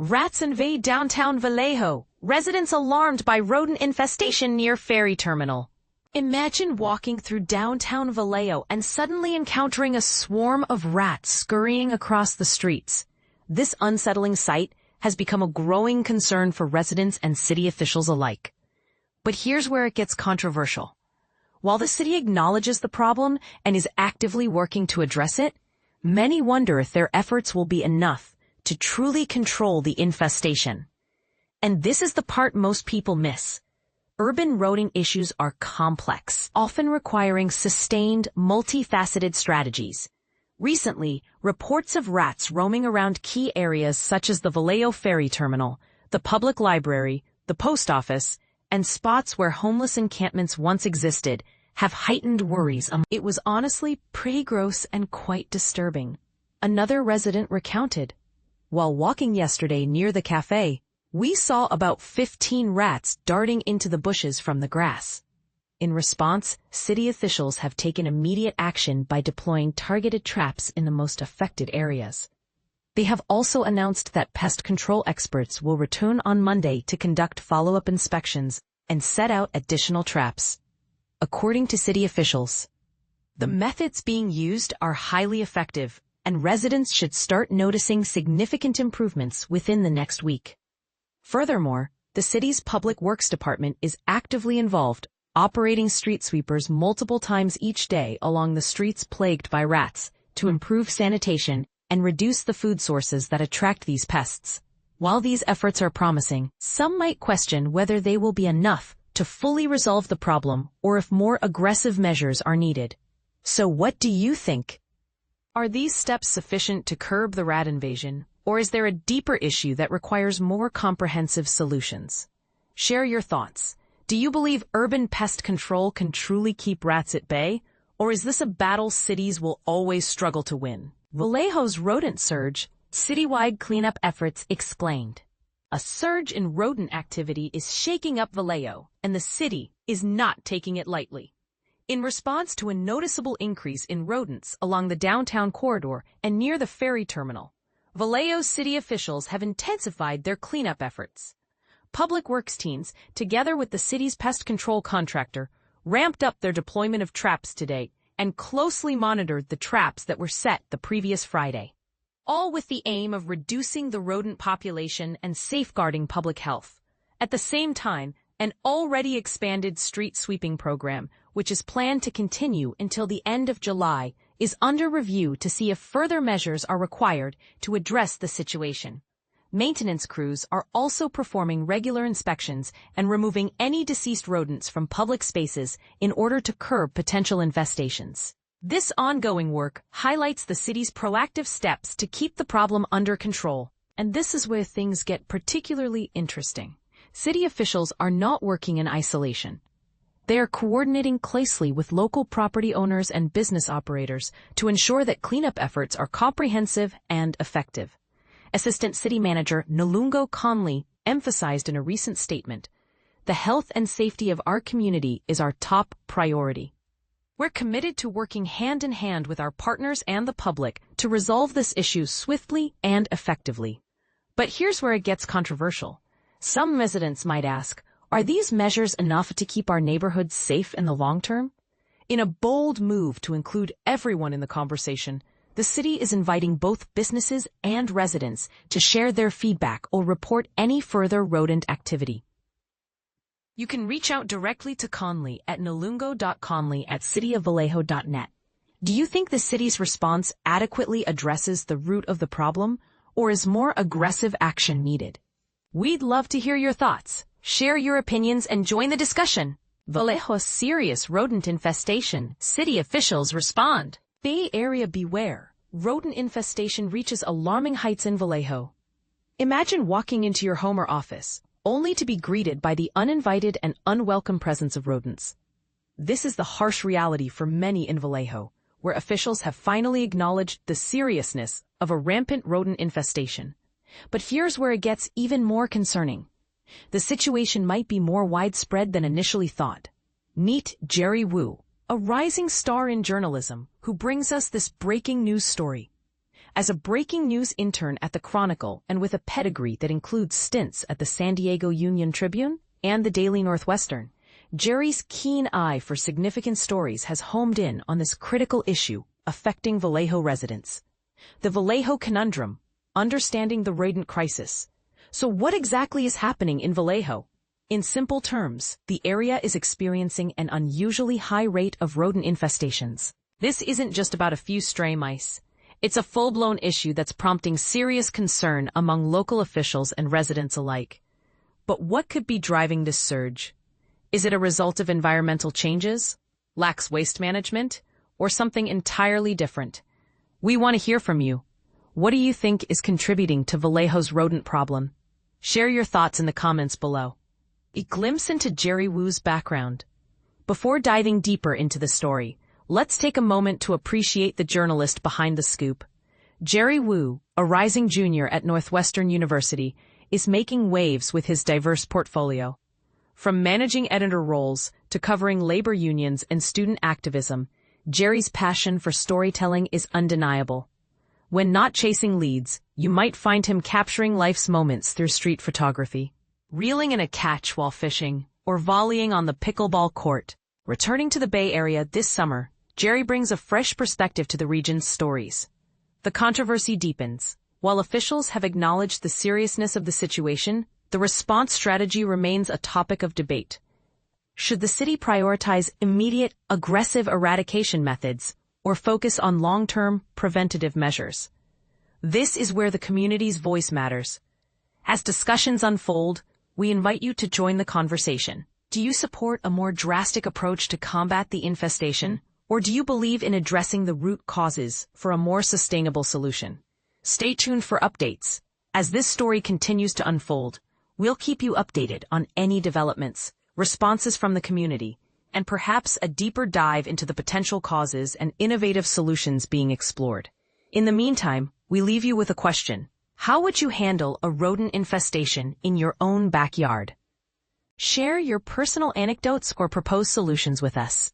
Rats invade downtown Vallejo. Residents alarmed by rodent infestation near Ferry terminal. Imagine walking through downtown Vallejo and suddenly encountering a swarm of rats scurrying across the streets. This unsettling sight has become a growing concern for residents and city officials alike. But here's where it gets controversial. While the city acknowledges the problem and is actively working to address it, many wonder if their efforts will be enough to truly control the infestation. And this is the part most people miss. Urban rodent issues are complex, often requiring sustained, multifaceted strategies. Recently, reports of rats roaming around key areas such as the Vallejo ferry terminal, the public library, the post office, and spots where homeless encampments once existed have heightened worries. It was honestly pretty gross and quite disturbing. Another resident recounted, "While walking yesterday near the cafe, we saw about 15 rats darting into the bushes from the grass." In response, city officials have taken immediate action by deploying targeted traps in the most affected areas. They have also announced that pest control experts will return on Monday to conduct follow-up inspections and set out additional traps. According to city officials, the methods being used are highly effective, and residents should start noticing significant improvements within the next week. Furthermore, the city's Public Works Department is actively involved, operating street sweepers multiple times each day along the streets plagued by rats to improve sanitation and reduce the food sources that attract these pests. While these efforts are promising, some might question whether they will be enough to fully resolve the problem or if more aggressive measures are needed. So what do you think? Are these steps sufficient to curb the rat invasion, or is there a deeper issue that requires more comprehensive solutions? Share your thoughts. Do you believe urban pest control can truly keep rats at bay, or is this a battle cities will always struggle to win? Vallejo's rodent surge, citywide cleanup efforts explained. A surge in rodent activity is shaking up Vallejo, and the city is not taking it lightly. In response to a noticeable increase in rodents along the downtown corridor and near the ferry terminal, Vallejo city officials have intensified their cleanup efforts. Public Works teams, together with the city's pest control contractor, ramped up their deployment of traps today and closely monitored the traps that were set the previous Friday, all with the aim of reducing the rodent population and safeguarding public health. At the same time, an already expanded street sweeping program, which is planned to continue until the end of July, is under review to see if further measures are required to address the situation. Maintenance crews are also performing regular inspections and removing any deceased rodents from public spaces in order to curb potential infestations. This ongoing work highlights the city's proactive steps to keep the problem under control. And this is where things get particularly interesting. City officials are not working in isolation. They are coordinating closely with local property owners and business operators to ensure that cleanup efforts are comprehensive and effective. Assistant City Manager Nalungo Conley emphasized in a recent statement, "The health and safety of our community is our top priority. We're committed to working hand in hand with our partners and the public to resolve this issue swiftly and effectively." But here's where it gets controversial. Some residents might ask, are these measures enough to keep our neighborhoods safe in the long term? In a bold move to include everyone in the conversation, the city is inviting both businesses and residents to share their feedback or report any further rodent activity. You can reach out directly to Conley at nalungo.conley@cityofvallejo.net. Do you think the city's response adequately addresses the root of the problem, or is more aggressive action needed? We'd love to hear your thoughts. Share your opinions and join the discussion. Vallejo's serious rodent infestation. City officials respond. Bay Area beware. Rodent infestation reaches alarming heights in Vallejo. Imagine walking into your home or office, only to be greeted by the uninvited and unwelcome presence of rodents. This is the harsh reality for many in Vallejo, where officials have finally acknowledged the seriousness of a rampant rodent infestation. But here's where it gets even more concerning. The situation might be more widespread than initially thought. Meet Jerry Wu, a rising star in journalism, who brings us this breaking news story. As a breaking news intern at the Chronicle and with a pedigree that includes stints at the San Diego Union Tribune and the Daily Northwestern, Jerry's keen eye for significant stories has homed in on this critical issue affecting Vallejo residents. The Vallejo conundrum, understanding the rodent crisis. So what exactly is happening in Vallejo? In simple terms, the area is experiencing an unusually high rate of rodent infestations. This isn't just about a few stray mice. It's a full-blown issue that's prompting serious concern among local officials and residents alike. But what could be driving this surge? Is it a result of environmental changes, lax waste management, or something entirely different? We want to hear from you. What do you think is contributing to Vallejo's rodent problem? Share your thoughts in the comments below. A glimpse into Jerry Wu's background. Before diving deeper into the story, let's take a moment to appreciate the journalist behind the scoop. Jerry Wu, a rising junior at Northwestern University, is making waves with his diverse portfolio. From managing editor roles to covering labor unions and student activism, Jerry's passion for storytelling is undeniable. When not chasing leads, you might find him capturing life's moments through street photography, reeling in a catch while fishing, or volleying on the pickleball court. Returning to the Bay Area this summer, Jerry brings a fresh perspective to the region's stories. The controversy deepens. While officials have acknowledged the seriousness of the situation, the response strategy remains a topic of debate. Should the city prioritize immediate, aggressive eradication methods or focus on long-term, preventative measures? This is where the community's voice matters. As discussions unfold, we invite you to join the conversation. Do you support a more drastic approach to combat the infestation? Or do you believe in addressing the root causes for a more sustainable solution? Stay tuned for updates. As this story continues to unfold, we'll keep you updated on any developments, responses from the community, and perhaps a deeper dive into the potential causes and innovative solutions being explored. In the meantime, we leave you with a question. How would you handle a rodent infestation in your own backyard? Share your personal anecdotes or proposed solutions with us.